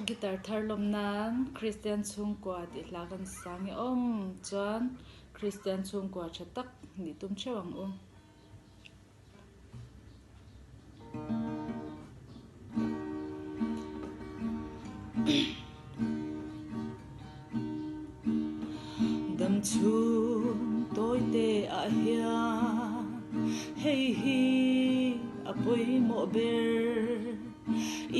guitar thar lom nan Christian chung kwa ti lagan sangi om chuan Christian chung kwa thatak ni tum chewang o dam chung tôi te a hia hey hi apoi mo ber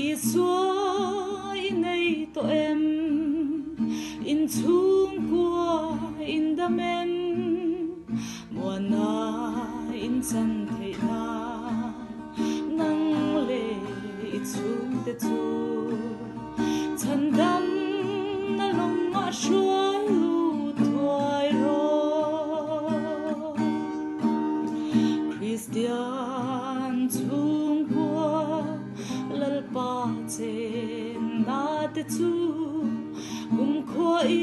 i suai nei to em in chung qua in đam em mùa na in chân thấy na nang lệ i chung te chu chân đam na lòng ngõ suối lu thoại ro Christian chung qua lal pa chen na te chu kum khoi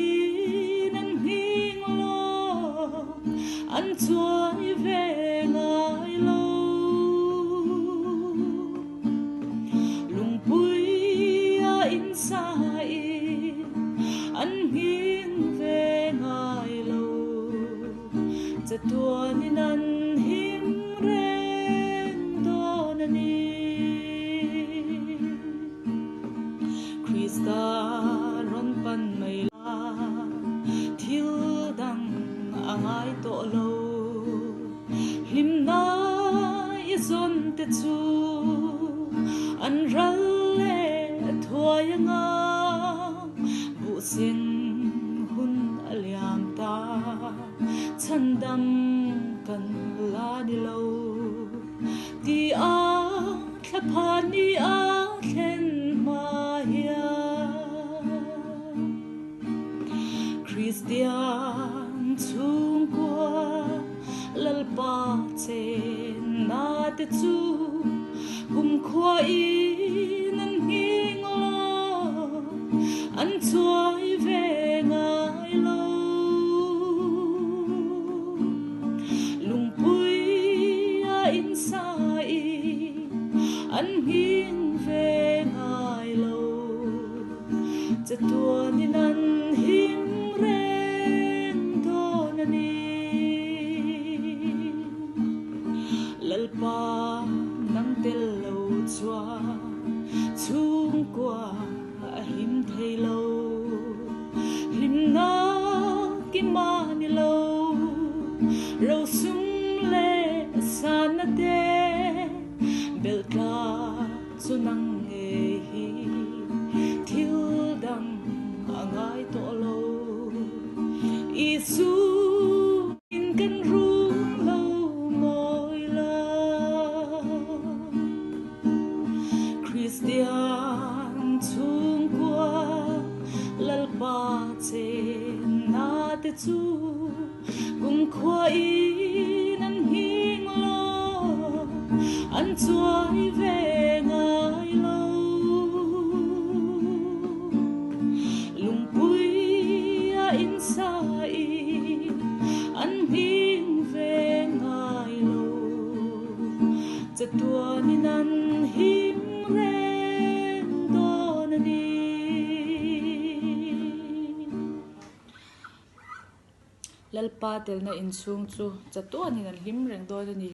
nan hing lo an chuai ve ngai lo lung pui a in sai an hing ve ngai lo cha tuan in an him ren don ani Krista ron pan mai la thil dang angai to lo lim na i zon te chu an ral le thoi nga bu sin hun aliam ta chan dam kan la ni lo ti a thla pha ni a thlen ma hia Christian chung qua lal pa chen na te chu kum khoi nan hing lo an chuai ve ngai lo lung pui a in sai an hing ve ngai lo cha tuan in an him ren don ani lal pa nang tel lo chua chung qua a him thei lo lim na ki ma ni lo ro sum le san na te bel ka chu nang e hi thil dang angai to lo isu in kan ru lo moi la Christian chung qua lal pa chen na te chu kum khoi nan hing lo an chuai ve ngai lo lung pui a in sai an hing ve ngai lo cha tuan in an him ren don ani lal pa tel na in chung chu cha tuan in an him reng don ani